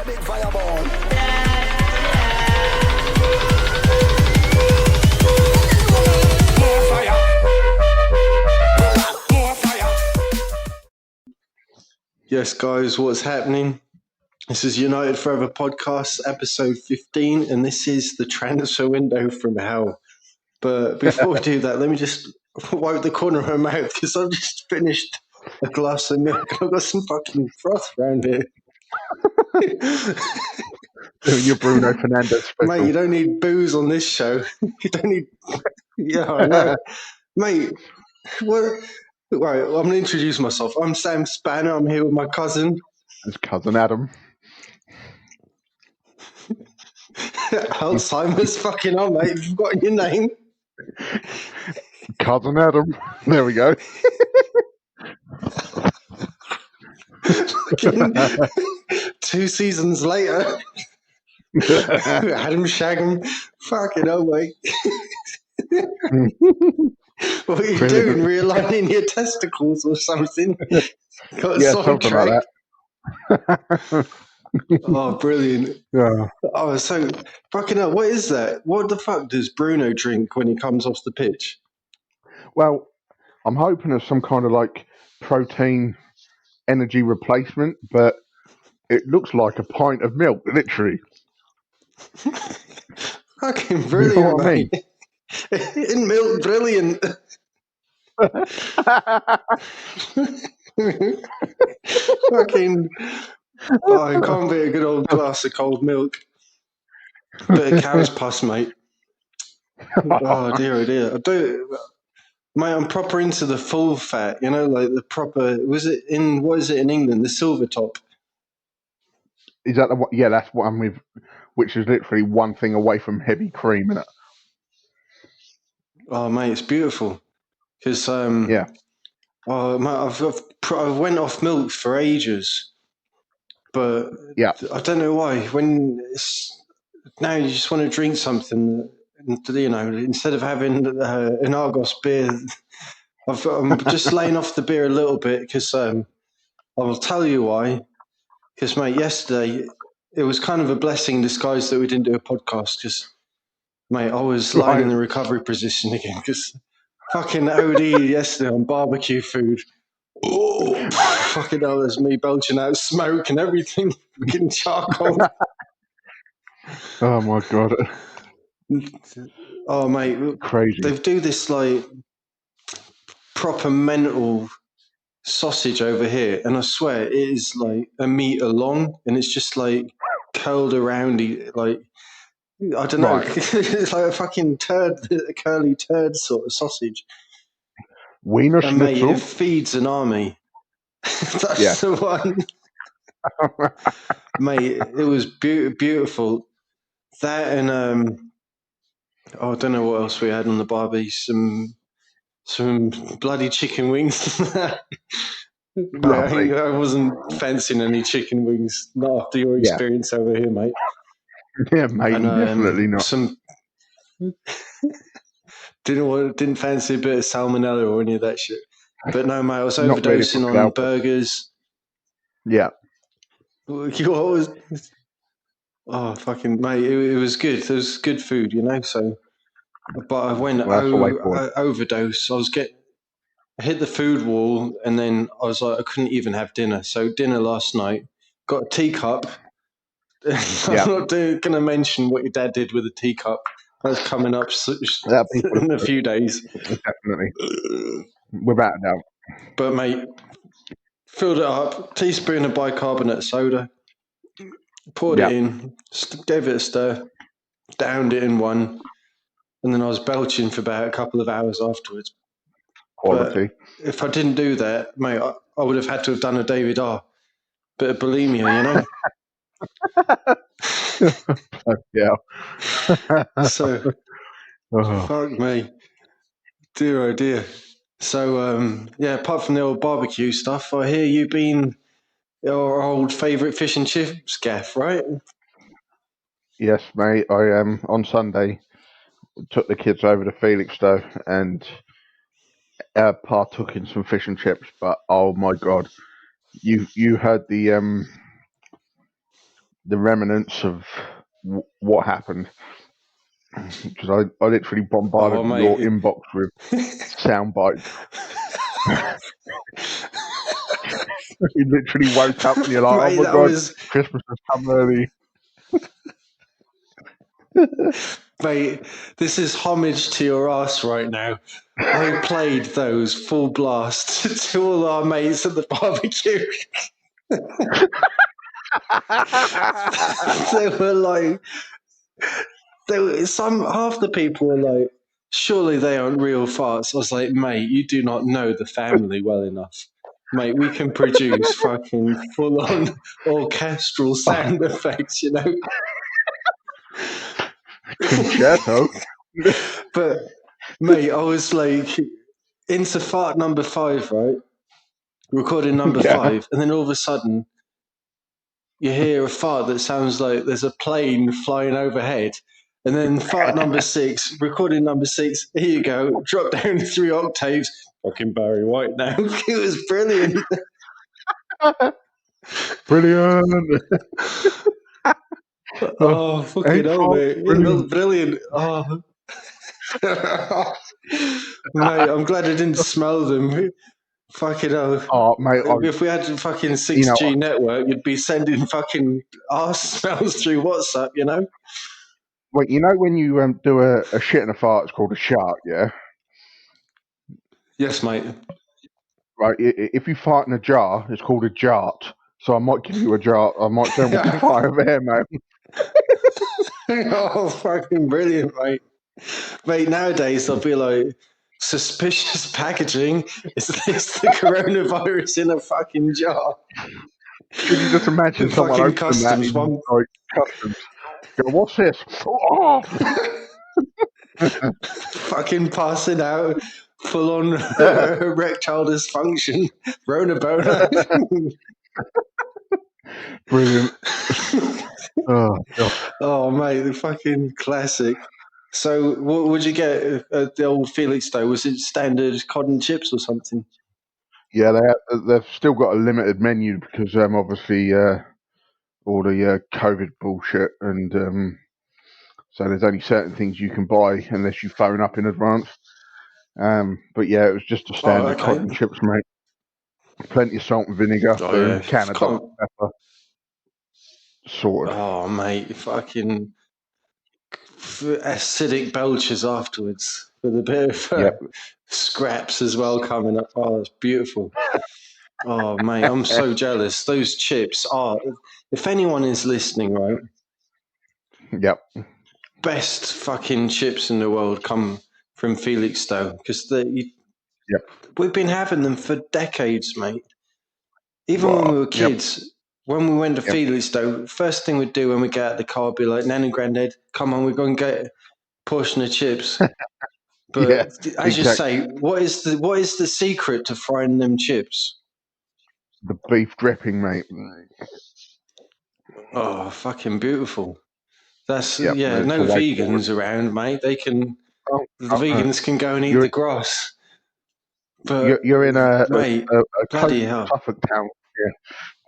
big fireball. More fire. More fire. Yes, guys, what's happening? This is United Forever Podcast, episode 15, and this is the transfer window from hell. But before we do that, let me just wipe the corner of my mouth because I've just finished a glass of milk. I've got some fucking froth around here. Doing your Bruno Fernandes special. Mate, you don't need booze on this show. You don't need... Yeah, I know. Mate, what... Right, I'm going to introduce myself. I'm Sam Spanner. I'm here with my cousin. It's cousin Adam. Alzheimer's fucking on, mate. You've forgotten your name. Cousin Adam. There we go. Fucking 2 seasons later. Adam Shaggum. Fucking hell, mate. What are you doing? Realigning your testicles or something? Got Yeah, something like that. Oh, brilliant. Yeah. Oh, so fucking hell, what is that? What the fuck does Bruno drink when he comes off the pitch? Well, I'm hoping it's some kind of like protein energy replacement, but it looks like a pint of milk, literally. Fucking brilliant, You know what I mate. In milk, brilliant. Fucking, oh, it can't be a good old glass of cold milk. Bit of cow's pus, mate. Oh dear, oh dear. Mate, I'm proper into the full fat, you know, like the proper, what is it in England? The silver top. Is that the one? Yeah, that's what I'm with, which is literally one thing away from heavy cream in it. Oh, mate, it's beautiful. Because, Yeah. oh, mate, I've went off milk for ages. But Yeah. I don't know why. When now you just want to drink something, you know, instead of having an Argos beer, I'm just laying off the beer a little bit because I'll tell you why. Because, mate, yesterday it was kind of a blessing in disguise that we didn't do a podcast because, mate, I was lying in the recovery position again because fucking OD yesterday on barbecue food. Oh, fucking hell, there's me belching out smoke and everything. Fucking charcoal. Oh my god. Oh, mate. Crazy. They do this, like, proper mental sausage over here, and I swear it is, like, a metre long, and it's just, like, curled around, like, I don't know. Right. It's like a fucking turd, a curly turd sort of sausage. Wiener And, mate, schnitzel. it feeds an army. That's Yeah. the one. Mate, it was beautiful. That and I don't know what else we had on the barbie. Some bloody chicken wings. Mate, I wasn't fancying any chicken wings. Not after your experience over here, mate. Yeah, mate, And, definitely not. Didn't fancy a bit of salmonella or any of that shit. But no, mate, I was Not really overdosing for on Alpha. burgers. Yeah. What was? Oh, fucking mate, it was good. It was good food, you know. So, but I went overdose. I hit the food wall, and then I was like, I couldn't even have dinner. So dinner last night, got a teacup. I'm not going to mention what your dad did with a teacup. That's coming up in a few days. Definitely, without a doubt. But mate, filled it up, teaspoon of bicarbonate soda, poured it in, gave it a stir, downed it in one, and then I was belching for about a couple of hours afterwards. Quality. But if I didn't do that, mate, I would have had to have done a David R. Bit of bulimia, you know? Yeah. So, fuck me. Dear, oh dear. So, apart from the old barbecue stuff, I hear you've been your old favourite fish and chips gaff, right? Yes, mate. I on Sunday took the kids over to Felixstowe and partook in some fish and chips. But oh my god, you heard the the remnants of what happened. Because I literally Oh, bombarded your mate. inbox with sound bites. You literally woke up and you're like, oh Mate, my that god, was, Christmas has come early. mate, this is homage to your ass right now. I played those full blast to all our mates at the barbecue. They were like, half the people were like, surely they aren't real farts. I was like, mate, you do not know the family well enough. Mate, we can produce fucking full on orchestral sound effects, you know? Concerto. But, mate, I was like, into fart number 5, right? Recording number Yeah. 5, and then all of a sudden, you hear a fart that sounds like there's a plane flying overhead. And then fart number 6, recording number 6, here you go, drop down 3 octaves. Fucking Barry White now. It was brilliant. Brilliant. Oh, fucking Eight hell, farts, mate. It brilliant. was brilliant. Oh. Mate, I'm glad I didn't smell them. Fucking hell. Oh, mate, If we had a fucking you know, 6G network, you'd be sending fucking arse smells through WhatsApp, you know? wait, you know when you do a shit and a fart, it's called a shart, yeah? Yes, mate. Right, if you fart in a jar, it's called a jart. So I might give you a jar. I might send one to fire there, mate. Oh, fucking brilliant, mate. Mate, nowadays they'll be like, suspicious packaging. Is this the coronavirus in a fucking jar? Could you just imagine someone Fucking opening that customs in one. like customs? Go, what's this? Oh! Fucking passing out, full on erectile dysfunction, Rona boner. Brilliant. Oh, God. Oh, mate, the fucking classic. So, what would you get at the old Felix though? Was it standard cod and chips or something? Yeah, they've still got a limited menu because obviously all the COVID bullshit, and so there's only certain things you can buy unless you phone up in advance. But yeah, it was just a Oh, standard cod okay. and chips, mate. Plenty of salt and vinegar, Oh, boom, yeah. can of Dr. Pepper, sorted. Oh, mate, fucking acidic belches afterwards with a bit of Yep. scraps as well coming up. Oh, that's beautiful. Oh, mate, I'm so jealous. Those chips are, if anyone is listening, right, Yep. best fucking chips in the world come from Felixstowe because Yep. we've been having them for decades, mate. Even when Wow. we were Yep. kids, when we went to Yep. Felixstowe, first thing we'd do when we get out of the car would be like, Nan and Granddad, come on, we're going to get a portion of chips. But Yeah. as you Exactly. say, what is the secret to frying them chips? The beef dripping, mate. Oh, fucking beautiful. That's Yep. yeah, It's the no way forward. vegans around, mate. Oh, The vegans can go and eat you're the grass. But you're in a mate, bloody coastal hell. Suffolk town. Yeah.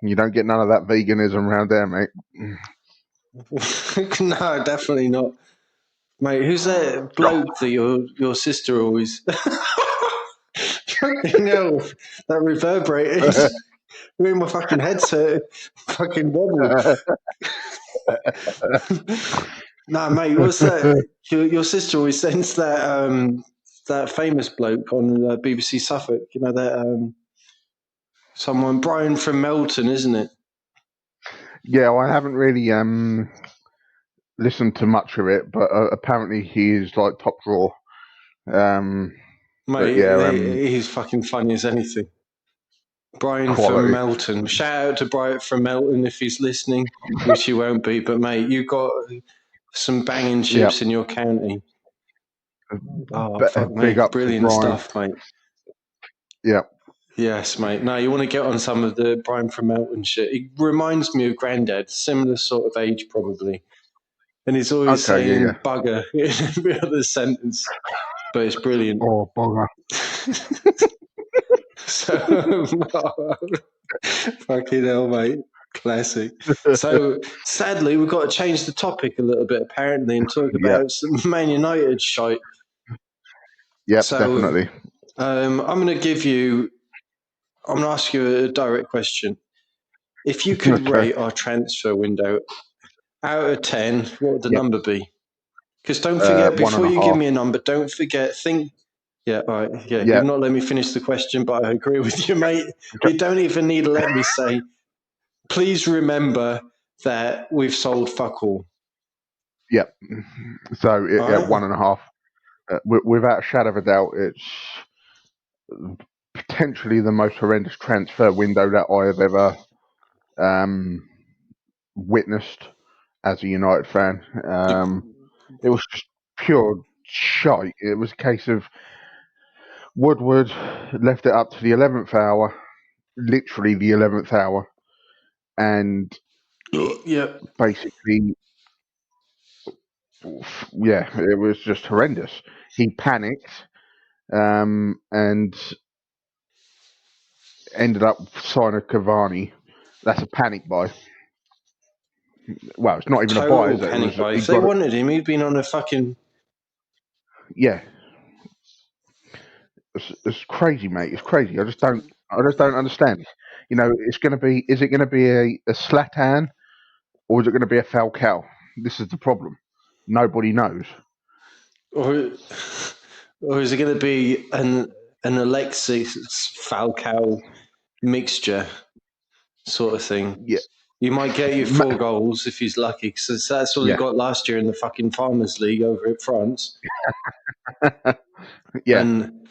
You don't get none of that veganism around there, mate. No, definitely not. Mate, who's that bloke that your sister always fucking hell, that reverberated. Me and my fucking headset fucking wobbled. Nah, mate, what's that? Your sister always sends that famous bloke on BBC Suffolk. You know that someone Brian from Melton, isn't it? Yeah, well, I haven't really listened to much of it, but apparently he is like top draw. But yeah, Mate, he's fucking funny as anything. Brian from quality. Melton. Shout out to Brian from Melton if he's listening, which he won't be. But mate, you got some banging Yeah, chips in your county. Oh fuck, big mate, up to brilliant Brian. stuff, mate. Yeah, Yes, mate. No, you want to get on some of the Brian from Melton shit. He reminds me of Grandad, similar sort of age probably. And he's always okay, saying yeah. bugger in every other sentence. But it's brilliant. Oh, bugger. So, fucking hell, mate. Classic. So sadly, we've got to change the topic a little bit apparently and talk Yep, about some Man United shite. yep, So definitely. I'm going to ask you a direct question. If you could Okay. rate our transfer window out of 10, what would the Yep. number be? Because don't forget, One and before a you give half. me a number, don't forget, yeah, all right, yeah, Yeah. you've not let me finish the question, but I agree with you, mate. You don't even need to let me say, please remember that we've sold fuck all. Yep. So All yeah, right? one and a half. Without a shadow of a doubt, it's potentially the most horrendous transfer window that I have ever witnessed as a United fan. It was just pure shite. It was a case of Woodward left it up to the 11th hour, literally the 11th hour, and Yep. basically, yeah, it was just horrendous. He panicked and ended up signing Cavani. That's a panic buy. Well, it's not even a buy, Total is it? It panic was buy. he If they got it. wanted him, he'd been on a fucking. Yeah, it's crazy, mate. It's crazy. I just don't understand. You know, it's going to be. Is it going to be a Slatan or is it going to be a Falcao? This is the problem. Nobody knows. Or, or is it going to be an Alexis Falcao mixture sort of thing? Yeah, You might get you 4 goals if he's lucky, because that's all he yeah, got last year in the fucking Farmers League over at France. yeah, And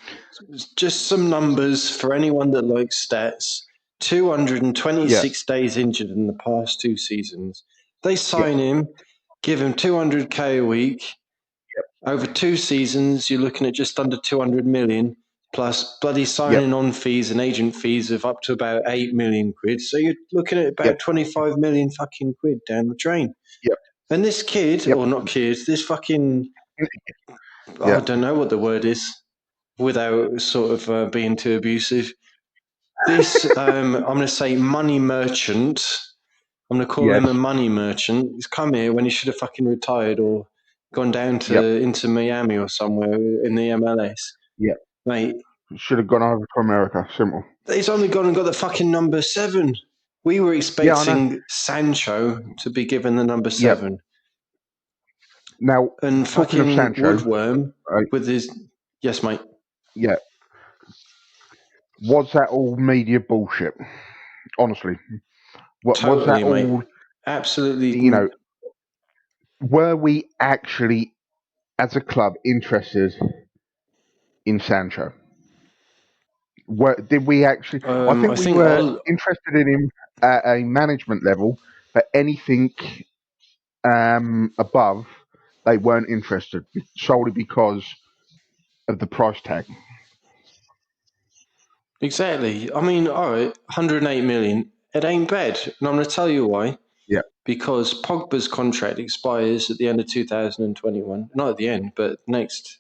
just some numbers for anyone that likes stats: yeah, 226 days injured in the past 2 seasons. They yeah, sign him, give him 200K a week. Over 2 seasons, you're looking at just under 200 million, plus bloody yeah, signing on fees and agent fees of up to about 8 million quid. So you're looking at yeah, about 25 million fucking quid down the drain. yeah, And this kid, yeah, or not kid, this fucking, I yeah, don't know what the word is without sort of being too abusive. This, I'm going to say money merchant. I'm going to call him a yes, money merchant. He's come here when he should have fucking retired or gone down yep, to into Miami or somewhere in the MLS. yeah. Mate, Should have gone over to America. Simple. he's only gone and got the fucking number 7. We were Yeah, I know. expecting Sancho to be given the number Yep. 7. Now, And talking of fucking Sancho, Woodworm with his. Yes, mate. yeah, was that all media bullshit? Honestly, what was that Totally, mate. all? Absolutely. You know, were we actually, as a club, interested in Sancho? Did we actually? I I think we think were all. interested in him at a management level, but anything above, they weren't interested solely because of the price tag. Exactly. I mean, all right, 108 million. It ain't bad. And I'm going to tell you why. Yeah, Because Pogba's contract expires at the end of 2021. Not at the end, but next.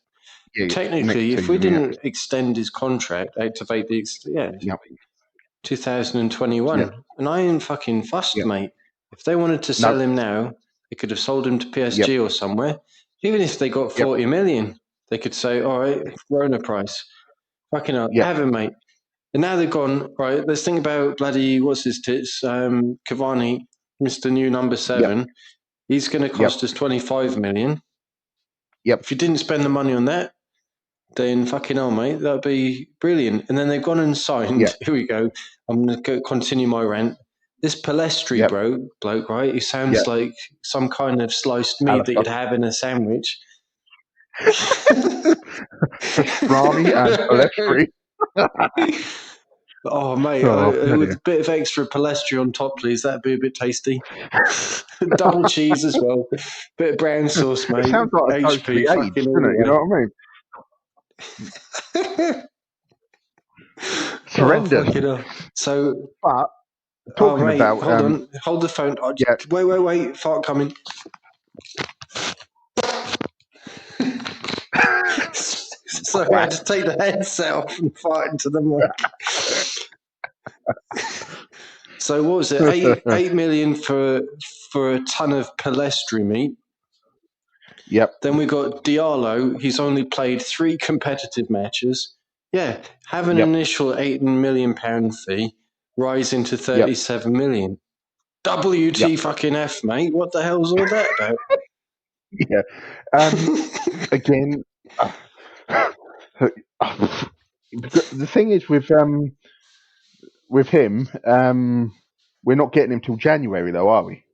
yeah, yeah. Next Technically, if we season, yeah, didn't extend his contract, activate yeah, yeah, yeah, 2021. And I ain't fucking fussed, yeah. mate. If they wanted to No, sell him now, they could have sold him to yep, PSG or somewhere. Even if they got yep, 40 million, they could say, all right, Rona price. Fucking hell, yep, have him, mate. And now they've gone, right, let's think about bloody, what's his tits? Cavani, Mr. New number yep, 7. He's going to yep, cost us 25 million. yep, If you didn't spend the money on that, then fucking hell, mate, that'd be brilliant. And then they've gone and signed. yep, Here we go. I'm going to continue my rant. This Palestri yep. bloke, right? He sounds Yep. like some kind of sliced meat that Alistair. you'd have in a sandwich. Pastrami and Palestri. Oh, mate, Oh, with bloody a bit of extra palestri on top, please. That'd be a bit tasty. Double cheese as well. Bit of brown sauce, It mate. sounds like a dose for HP, the fucking aged, doesn't all it? You know what I mean? the way. It's Oh, horrendous. fucking hell. So, But oh, talking mate, about, hold on. Hold the phone. Oh, yeah, wait. Fart coming. Sorry, I had to quack. take the headset off and fart into the mic. So what was it? 8 million for a ton of Palestri meat. Yep. Then we got Diallo. He's only played 3 competitive matches. Yeah, have an Yep. initial £8 million fee, rising to 37 million. WT Yep. fucking F, mate. What the hell's all that about? Yeah. Again, the thing is with him, we're not getting him till January, though, are we?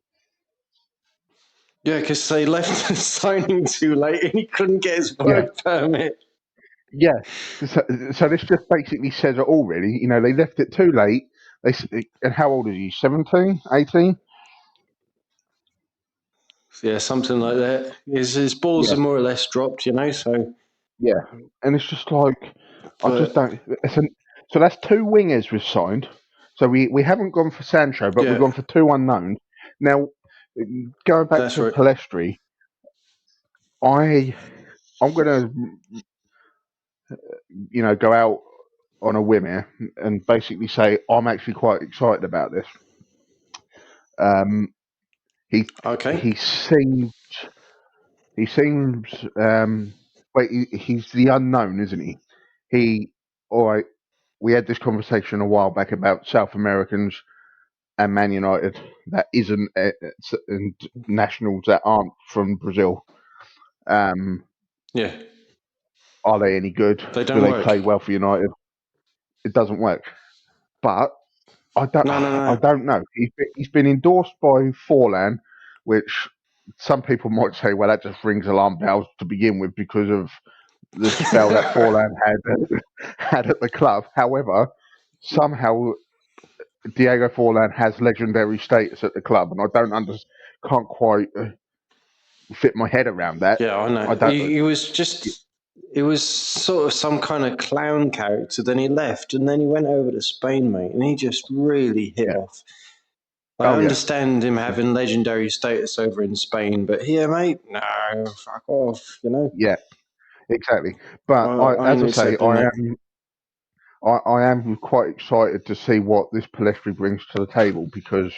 Yeah, because they left the signing too late and he couldn't get his Yeah. work permit. Yeah. So this just basically says it all, really. You know, they left it too late. And how old is he? 17, 18? Yeah, something like that. His balls Yeah. are more or less dropped, you know. So, Yeah. And it's just like, I just but don't. So that's 2 wingers we've signed. So we haven't gone for Sancho, but we've yeah, gone for 2 unknowns. Now, going back that's to right. Palestri, I'm going to, go out on a whim here and basically say I'm actually quite excited about this. He Okay. he seems he seems wait he's the unknown, isn't he? All right. We had this conversation a while back about South Americans and Man United that isn't and nationals that aren't from Brazil. Yeah, Are they any good? they Do don't they work. play well for United? It doesn't work. But I don't. No, no, I no. don't know. He's been endorsed by Forlan, which some people might say, well, that just rings alarm bells to begin with because of the spell that Forlan had at the club. However, somehow Diego Forlan has legendary status at the club, and I can't quite fit my head around that. Yeah, I I know. don't. He was just. It was sort of some kind of clown character. Then he left, and then he went over to Spain, mate, and he just really hit Yeah. off. I Oh yeah. understand him having legendary status over in Spain, but here, mate, no, fuck off. You know, Yeah. Exactly. But I as ain't I say, accepting it. I am quite excited to see what this Palestri brings to the table because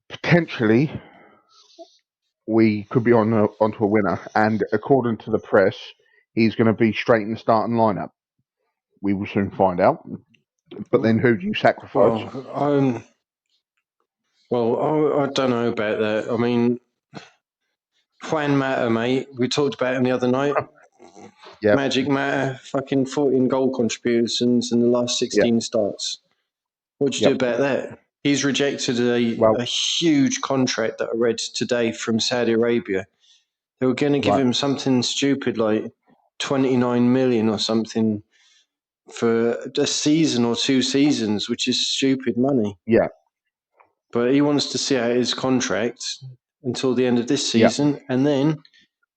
potentially we could be onto a winner. And according to the press, he's going to be straight in the starting lineup. We will soon find out. But then, who do you sacrifice? Well, I don't know about that. I mean, Juan Mata, mate, we talked about him the other night. Yep. Magic Mata, fucking 14 goal contributions in the last Yep. 16 starts. What'd you do Yep. about that? He's rejected Well, a huge contract that I read today from Saudi Arabia. They were going to give right. him something stupid like 29 million or something for a season or 2 seasons, which is stupid money. Yeah. But he wants to see out his contract until the end of this Yeah. season, and then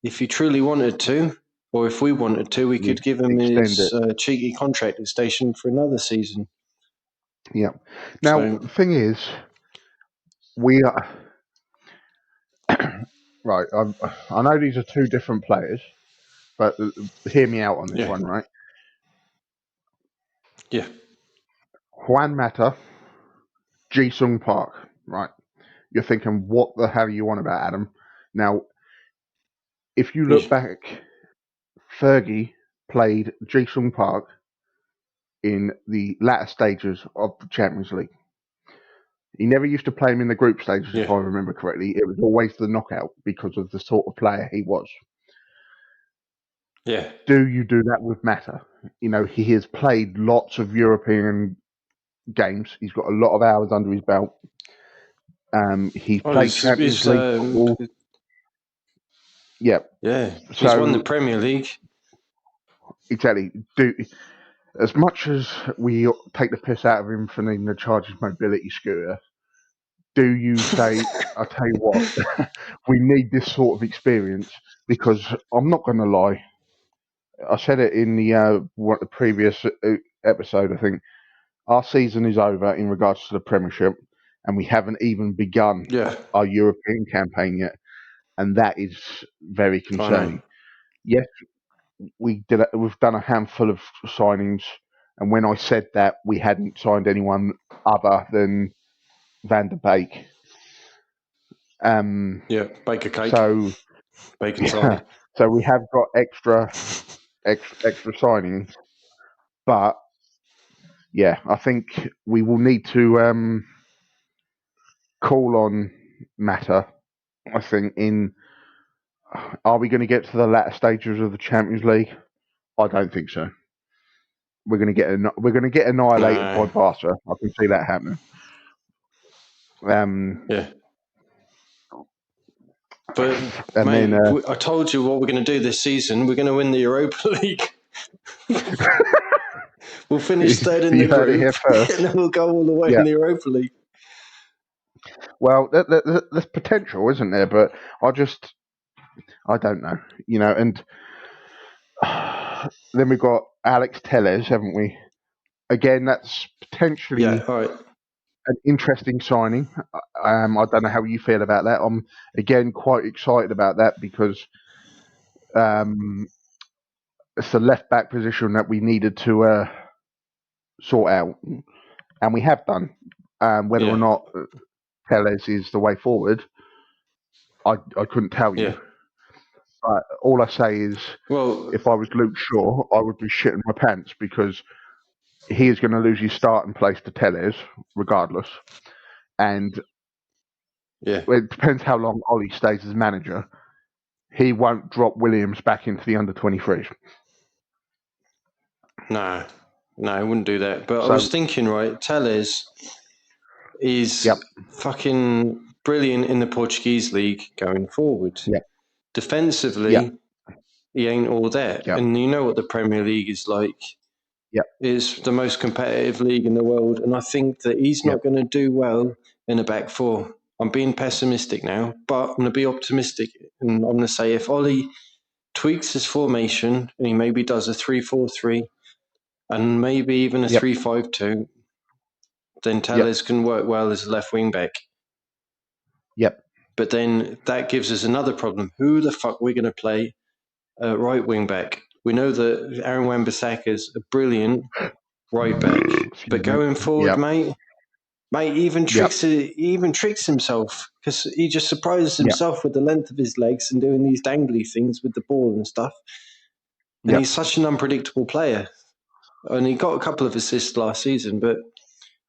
if he truly wanted to, or if we wanted to, we You could give him extend his it. cheeky contract extension for another season. Yeah. Now, So the thing is, we are. Right. I know these are 2 different players, but hear me out on this yeah, one, right? yeah, Juan Mata, Ji-sung Park, right? You're thinking, what the hell are you on about, Adam? Now, if you yeah, look back, Fergie played Ji-sung Park in the latter stages of the Champions League. He never used to play him in the group stages, if yeah, I remember correctly. It was always the knockout because of the sort of player he was. yeah. Do you do that with Mata? You know, he has played lots of European games. He's got a lot of hours under his belt. He's Oh, played Champions League football. Yeah. yeah, he's won the So Premier League. exactly. As much as we take the piss out of him for needing to charge his mobility scooter, do you say, I'll tell you what, we need this sort of experience? Because I'm not going to lie, I said it in the previous episode. I think our season is over in regards to the Premiership, and we haven't even begun Yeah, our European campaign yet, and that is very I know. concerning. Yes, we've done a handful of signings And when I said that, we hadn't signed anyone other than Van der Beek. Bake a cake. So Bacon side. So we have got extra signings, but yeah, I think we will need to call on Mata. I think are we going to get to the latter stages of the Champions League? I don't think so. We're going to get annihilated by Barca. I can see that happening. Yeah. But and mate, then I told you what we're going to do this season. We're going to win the Europa League. We'll finish third in the you heard it here group, first. and then we'll go all the way in the Europa League. Well, there's potential, isn't there? But I don't know, and then we've got Alex Telles, haven't we? Again, that's potentially all right. an interesting signing. I don't know how you feel about that. I'm, again, quite excited about that because it's the left-back position that we needed to sort out, and we have done. Whether or not Telles is the way forward, I couldn't tell you. But all I say is, if I was Luke Shaw, I would be shitting my pants because he is going to lose his starting place to Telles, regardless. And it depends how long Ollie stays as manager. He won't drop Williams back into the under-23s. No, I wouldn't do that. But I was thinking, right, Telles is fucking brilliant in the Portuguese league going forward. Defensively, he ain't all that. And you know what the Premier League is like. It's the most competitive league in the world. And I think that he's not going to do well in a back four. I'm being pessimistic now, but I'm going to be optimistic. And I'm going to say if Ollie tweaks his formation and he maybe does a 3-4-3 and maybe even a 3-5-2, then Telles can work well as a left wing back. But then that gives us another problem. Who the fuck we're going to play right wing back? We know that Aaron Wan-Bissaka is a brilliant right back, but going forward, mate, he even tricks himself because he just surprises himself with the length of his legs and doing these dangly things with the ball and stuff. And he's such an unpredictable player. And he got a couple of assists last season, but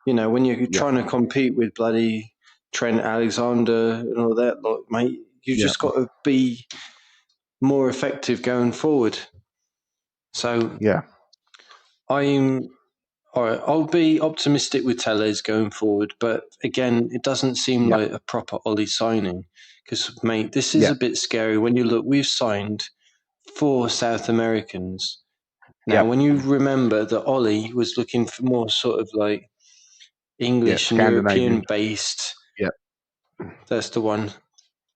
when you're trying to compete with bloody Trent Alexander and all that, mate, you just got to be more effective going forward. So I'll be optimistic with Telles going forward, but again, it doesn't seem like a proper Ollie signing because, mate, this is a bit scary when you look. We've signed 4 South Americans. Now, when you remember that Ollie was looking for more sort of like English and European based, that's the one.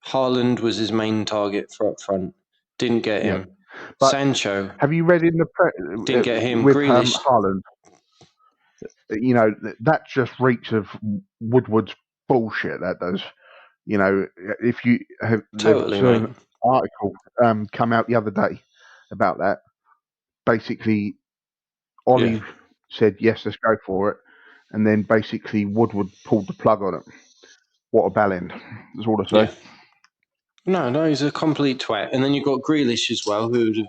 Haaland was his main target for up front. Didn't get him. But Sancho. Have you read in the didn't get him. with Grealish. Haaland? That just reeks of Woodward's bullshit. That does. If you have, Totally, there's mate. an article come out the other day about that. Basically, Ollie said yes, let's go for it, and then basically Woodward pulled the plug on it. What a bellend! That's all I say. Yeah. No, he's a complete twat. And then you've got Grealish as well, who did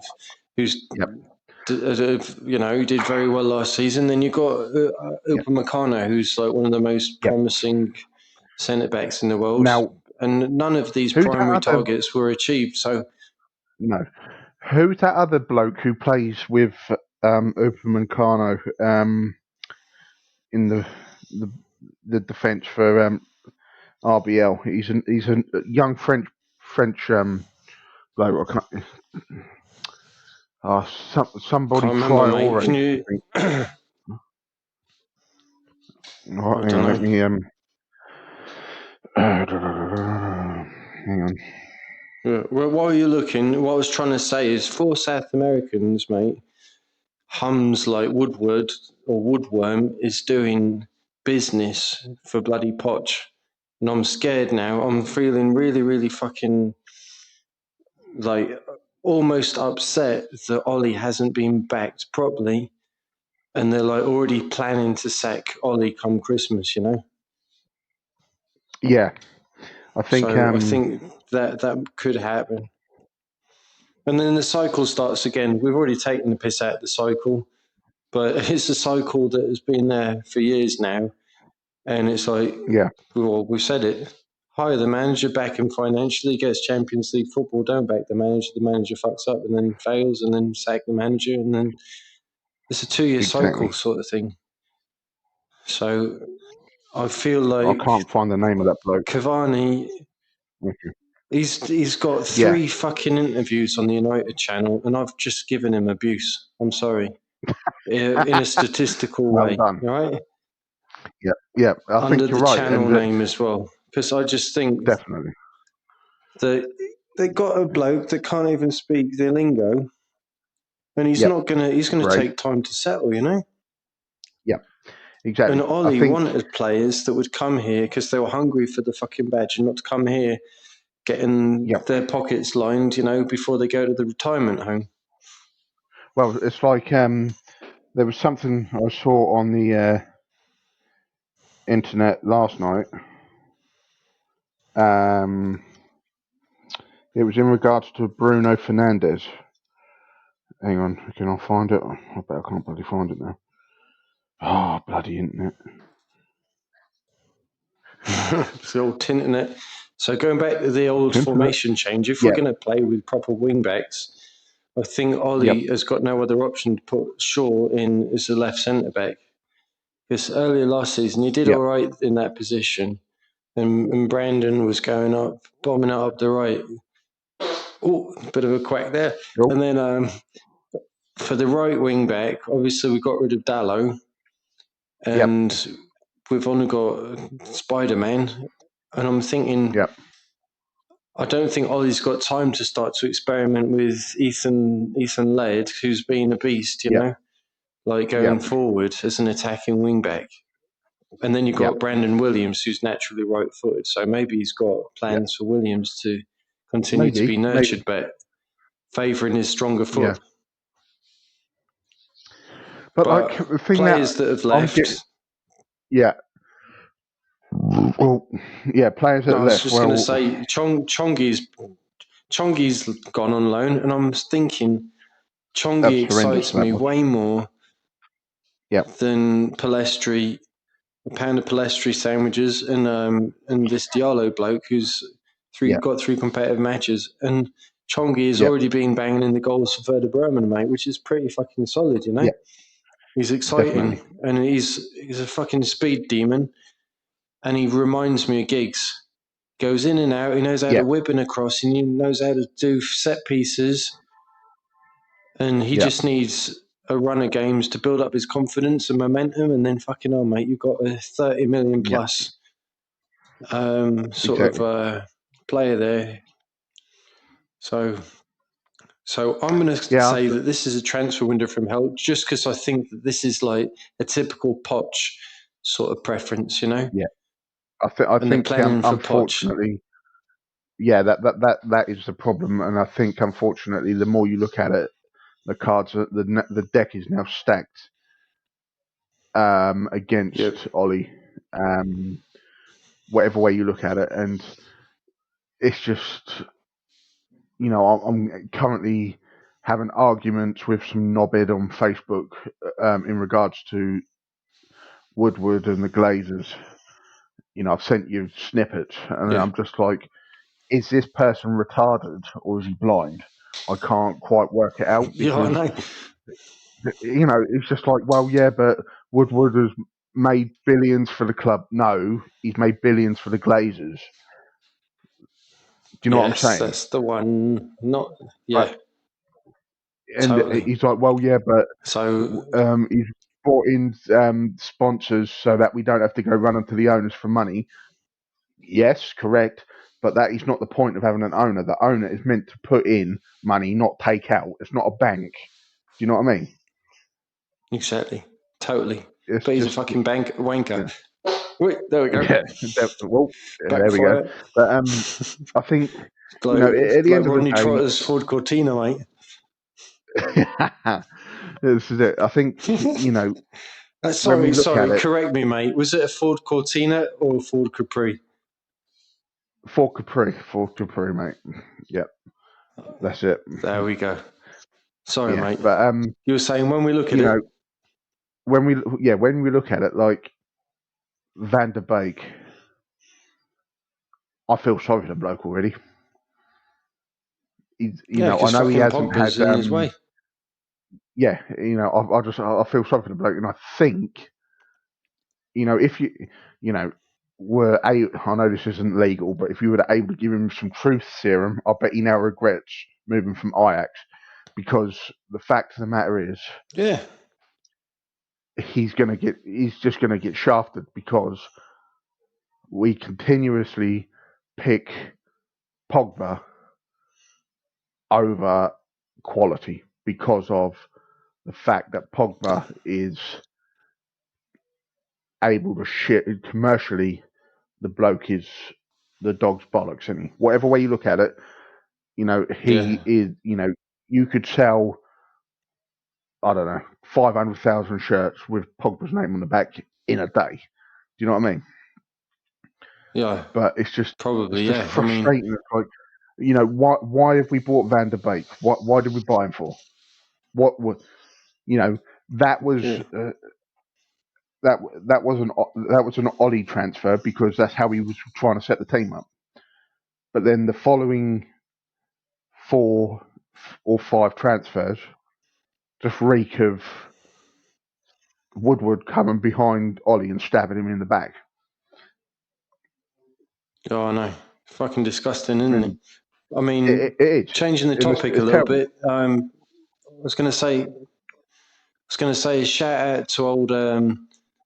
very well last season. Then you've got Upamecano, who's like one of the most promising centre backs in the world. Now, and none of these primary targets were achieved. So no, who's that other bloke who plays with Upamecano in the defence for RBL? He's a young French bloke. Somebody remember, Traore. Can you? Hang on, let me hang on. Well, while you're looking, what I was trying to say is 4 South Americans, mate. Hums like Woodward or Woodworm is doing business for bloody Poch. And I'm scared now. I'm feeling really, really fucking like almost upset that Ollie hasn't been backed properly and they're like already planning to sack Ollie come Christmas, you know. Yeah, I think. So I think that could happen. And then the cycle starts again. We've already taken the piss out of the cycle, but it's a cycle that has been there for years now. And it's like, yeah, well, we've said it. Hire the manager, back him financially, gets Champions League football, don't back the manager fucks up and then fails, and then sack the manager, and then it's a 2-year exactly. cycle sort of thing. So I feel I like can't find the name of that bloke. Cavani, Okay. he's got Yeah. 3 fucking interviews on the United channel, and I've just given him abuse. I'm sorry. In a statistical Well way, done. right? Yeah, yeah. I Under think you're the right, channel and name as well. Because I just think definitely. that they got a bloke that can't even speak the lingo, and he's Yep. not gonna. He's gonna Great. take time to settle, you know. Yeah, exactly. And I Ollie think. wanted players that would come here because they were hungry for the fucking badge, and not to come here getting Yeah. their pockets lined, you know, before they go to the retirement home. Well, it's like there was something I saw on the internet last night. It was in regards to Bruno Fernandes. Hang on, can I find it? I bet I can't bloody find it now. Oh, bloody internet. It's the old internet. So going back to the old Internet? formation change, if we're Yeah, going to play with proper wing backs, I think yep, Ollie has got no other option to put Shaw in as the left centre back. Because earlier last season he did yep, all right in that position, and Brandon was going up, bombing it up the right. Oh, bit of a quack there. oh, And then for the right wing back, obviously we got rid of Dallo, yep, and we've only got Spider Man. And I'm thinking, yep, I don't think Ollie's got time to start to experiment with Ethan Laird, who's been a beast, you yep, know, like going yep, forward as an attacking wing back. And then you've yep, got Brandon Williams, who's naturally right footed. So maybe he's got yep. plans for Williams to continue to be Maybe, nurtured, but favouring his stronger yeah. foot. But like But the thing that players that have I'm getting, left, yeah, well, yeah, players that no, I was left. just going to Well, say Chongi's gone on loan, and I'm thinking Chongi that's horrendous. excites That me was, way more yeah, than Palestri, a pound of Palestri sandwiches, and this Diallo bloke who's yeah, got 3 competitive matches. And Chongi has yeah, already been banging in the goals for Werder Bremen, mate, which is pretty fucking solid, you know. yeah, He's exciting, definitely, and he's a fucking speed demon, and he reminds me of Giggs. Goes in and out. He knows how yeah, to whip and across, and he knows how to do set pieces. And he yeah, just needs a run of games to build up his confidence and momentum. And then fucking hell, mate, you've got a 30 million yeah, plus sort of exactly. player there. So I'm going to Yeah, say that this is a transfer window from hell, just because I think that this is like a typical Poch sort of preference, you know. yeah. I And they're think planning for Poch. unfortunately, yeah, that is the problem, and I think unfortunately, the more you look at it, the cards, the deck is now stacked Yep. against Ollie, whatever way you look at it, and it's just, I'm currently having arguments with some knobhead on Facebook in regards to Woodward and the Glazers. I've sent you snippets, and Yeah. I'm just like, is this person retarded or is he blind? I can't quite work it out Yeah, I because know. it's just like, well, yeah, but Woodward has made billions for the club. No, he's made billions for the Glazers. Do you know what I'm Yes, saying? that's the one. Not, But yeah, and totally. he's like, well, yeah, but So, he's brought in sponsors so that we don't have to go running to the owners for money. Yes, correct. But that is not the point of having an owner. The owner is meant to put in money, not take out. It's not a bank. Do you know what I mean? exactly. Totally. It's But he's a just, fucking wanker. yeah, Wait, there we go. yeah. Well, there we go. Backfire. But I think like, at the like end of the Rodney day, Trotter's Ford Cortina, mate. This is it. I think when we look at sorry. it, Correct me, mate. Was it a Ford Cortina or a Ford Capri? Ford Capri, mate. Yep, that's it. There we go. Sorry, Yeah, mate. but You were saying when we look at it. when we look at it, like Van der Beek, I feel sorry for the bloke already. Yeah, I because know he fucking hasn't Pogba's had. in his way. Yeah, I feel sorry for the bloke, and I think, if I know this isn't legal, but if you were able to give him some truth serum, I bet he now regrets moving from Ajax, because the fact of the matter is, Yeah. he's just gonna get shafted because we continuously pick Pogba over quality because of the fact that Pogba is able to shit commercially. The bloke is the dog's bollocks, isn't he? Whatever way you look at it, Yeah. he is. You could sell, I don't know, 500,000 shirts with Pogba's name on the back in a day. Do you know what I mean? Yeah. But it's just Probably, yeah. I mean, frustrating. It's like, why have we bought Van der Beek? Why did we buy him for? What was that was yeah. that was an Ollie transfer because that's how he was trying to set the team up. But then the following 4 or 5 transfers just reek of Woodward coming behind Ollie and stabbing him in the back. Oh, I know. Fucking disgusting, isn't it? And I mean, it is. changing the And topic a it's little terrible. bit. I was going to say a shout out to old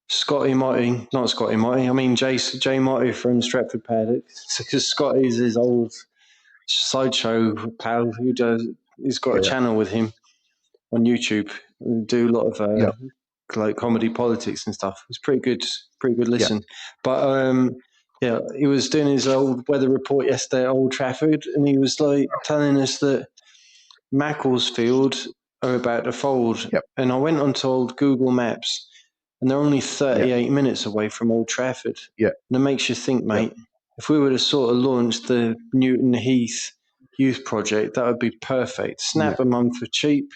Scotty Motty, not Scotty Motty. I mean Jay Motty from Stretford Paddock, because Scotty's his old sideshow pal who does. He's got a Yeah. channel with him on YouTube and do a lot of Yeah. like comedy politics and stuff. It's pretty good Yeah. listen. But yeah, he was doing his old weather report yesterday at Old Trafford, and he was like telling us that Macclesfield are about to fold. Yep. And I went onto old Google Maps, and they're only Yeah. 38 minutes away from Old Trafford. Yeah. And it makes you think, Yeah. mate, if we were to sort of launch the Newton Heath Youth Project, that would be perfect. Yeah. Snap them on for cheap,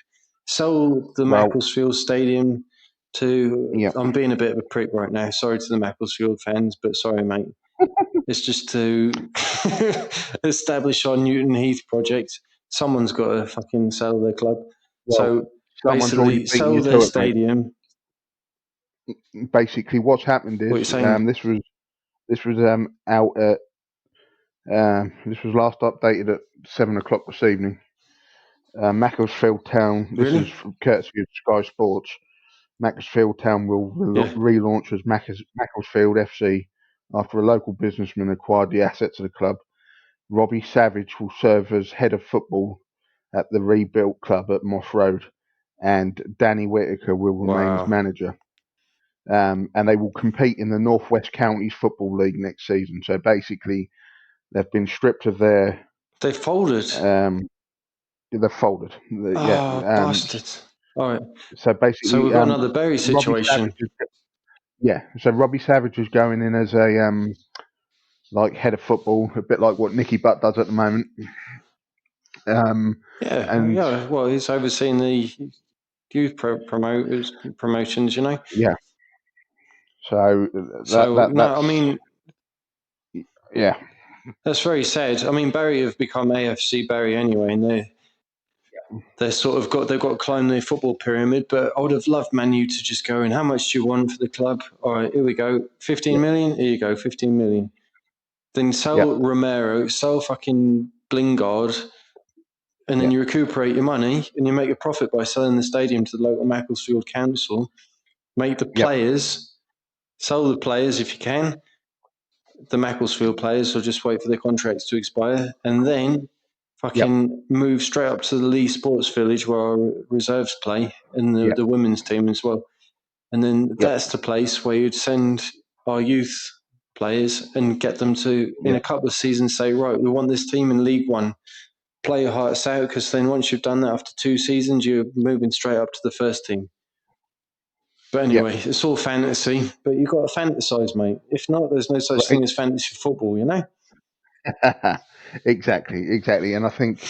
sell the Well. Macclesfield Stadium to. Yeah. I'm being a bit of a prick right now. Sorry to the Macclesfield fans, but sorry, mate. It's just to establish our Newton Heath project. Someone's got to fucking sell their club. Well. So Someone's already basically, beaten you sell their to it, mate. stadium. Basically, what's happened What are is you saying? this was out at this was last updated at 7 o'clock this evening. Macclesfield Town. This is Really? from courtesy of Sky Sports. Macclesfield Town will Yeah. relaunch as Macclesfield FC after a local businessman acquired the assets of the club. Robbie Savage will serve as head of football at the rebuilt club at Moss Road, and Danny Whitaker will remain as Wow. manager. And they will compete in the North West Counties Football League next season. So basically, they've been stripped of their. They folded. They're folded. Yeah. Oh, bastards. All right. So So basically, we've got another Berry Robbie situation. Savage is So Robbie Savage is going in as a like head of football, a bit like what Nicky Butt does at the moment. Yeah. And Yeah. Well, he's overseeing the youth promotions, you know. yeah, so So no, I that's mean yeah, that's very sad. I mean, Barry have become AFC Barry anyway, and they're sort of they've got to climb the football pyramid. But I would have loved Manu to just go in. How much do you want for the club? All right, here we go. 15 yeah, million. Here you go. 15 million. Then yeah, sell Romero, sell fucking Blingard, and then yeah, you recuperate your money and you make a profit by selling the stadium to the local Macclesfield Council. Make the yeah, players sell the players if you can. The Macclesfield players, or just wait for their contracts to expire, and then yeah, fucking move straight up to the Lee Sports Village where our reserves play and yeah, the women's team as well. And then yeah, that's the place where you'd send our youth players and get them to, in yeah, a couple of seasons, say, right, we want this team in League One. play your hearts out, because then once you've done that after 2 seasons, you're moving straight up to the first team. But anyway, it's all fantasy, but you've got to fantasize, mate. If not, there's no such thing as fantasy football, you know? Exactly. And I think,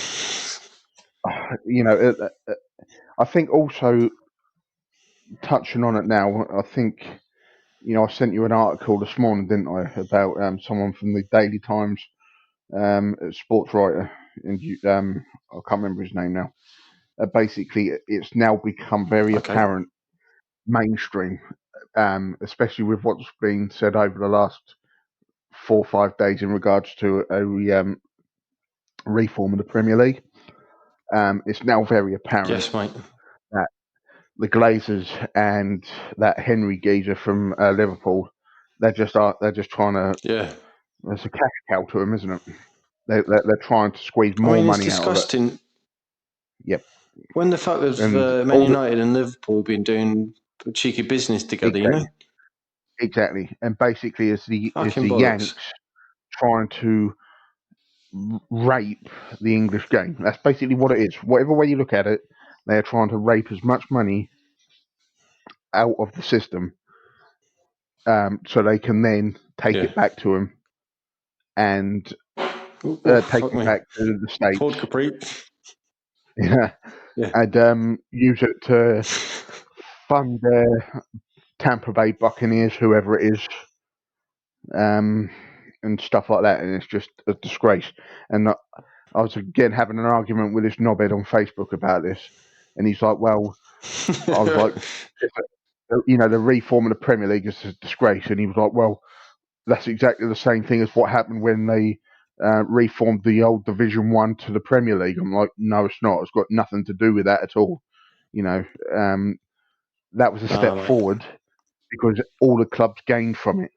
I think also touching on it now, I think, I sent you an article this morning, didn't I, about someone from the Daily Times, a sports writer, and I can't remember his name now. Basically, it's now become very apparent, mainstream, especially with what's been said over the last 4 or 5 days in regards to a reform of the Premier League. It's now very apparent Yes, mate. that the Glazers and that Henry geezer from Liverpool, they're just trying to. Yeah. There's a cash cow to them, isn't it? They're trying to squeeze I more mean, it's money out of it. disgusting. Yep. When the fuck have And Man United and Liverpool been doing cheeky business together, you know? Exactly. And basically, it's the Fucking Yanks bollocks. trying to rape the English game. That's basically what it is. Whatever way you look at it, they're trying to rape as much money out of the system, so they can then take it back to them and take fuck it me. back to the States. Ford Capri. Yeah. And use it to fund their Tampa Bay Buccaneers, whoever it is, and stuff like that. And it's just a disgrace. And I was again having an argument with this knobhead on Facebook about this, and he's like, "Well," I was like, "The reform of the Premier League is a disgrace," and he was like, "Well, that's exactly the same thing as what happened when they reformed the old Division 1 to the Premier League." I'm like, "No, it's not. It's got nothing to do with that at all." That was a step forward because all the clubs gained from it.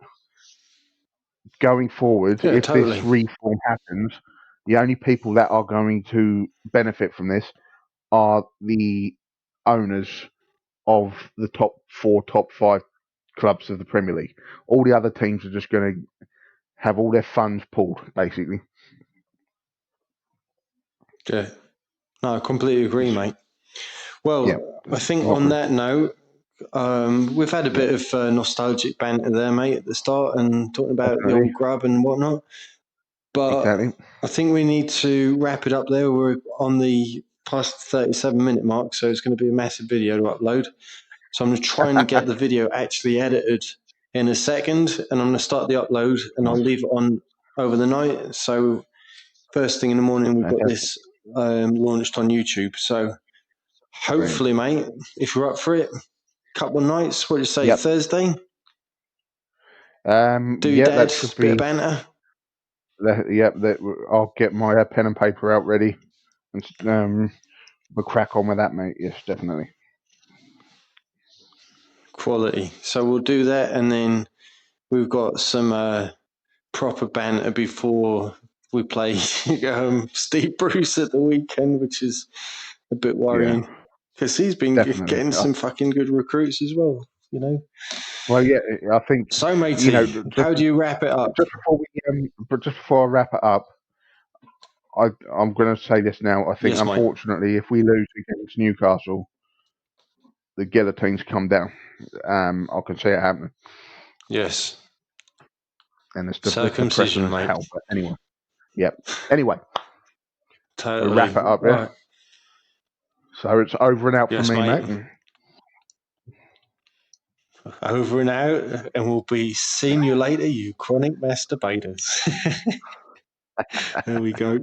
Going forward, Yeah, if totally. this reform happens, the only people that are going to benefit from this are the owners of the top 4, top 5 clubs of the Premier League. All the other teams are just going to have all their funds pulled, basically. Yeah. No, I completely agree, mate. Well, I think on that note, we've had a bit of nostalgic banter there, mate, at the start, and talking about the old grub and whatnot. But I think we need to wrap it up there. We're on the past 37-minute mark, so it's going to be a massive video to upload. So I'm going to try and get the video actually edited in a second, and I'm going to start the upload, and I'll leave it on over the night. So first thing in the morning, we've got this launched on YouTube. So hopefully, mate, if you're up for it, couple of nights, what do you say, Thursday? That should be. Bit of banter. I'll get my pen and paper out ready, and we'll crack on with that, mate. Yes, definitely. Quality. So we'll do that, and then we've got some proper banter before we play Steve Bruce at the weekend, which is a bit worrying because he's been getting some fucking good recruits as well, you know. Well, yeah, I think so, matey. How do you wrap it up? Just before I wrap it up, I'm going to say this now. I think, unfortunately, if we lose against Newcastle, the guillotines come down. I can see it happening. Yes. And it's circumcision, depressing as mate. hell. But anyway, Anyway, totally. We'll wrap it up, yeah. Right. So it's over and out from me, mate. Over and out, and we'll be seeing you later, you chronic masturbators. There we go.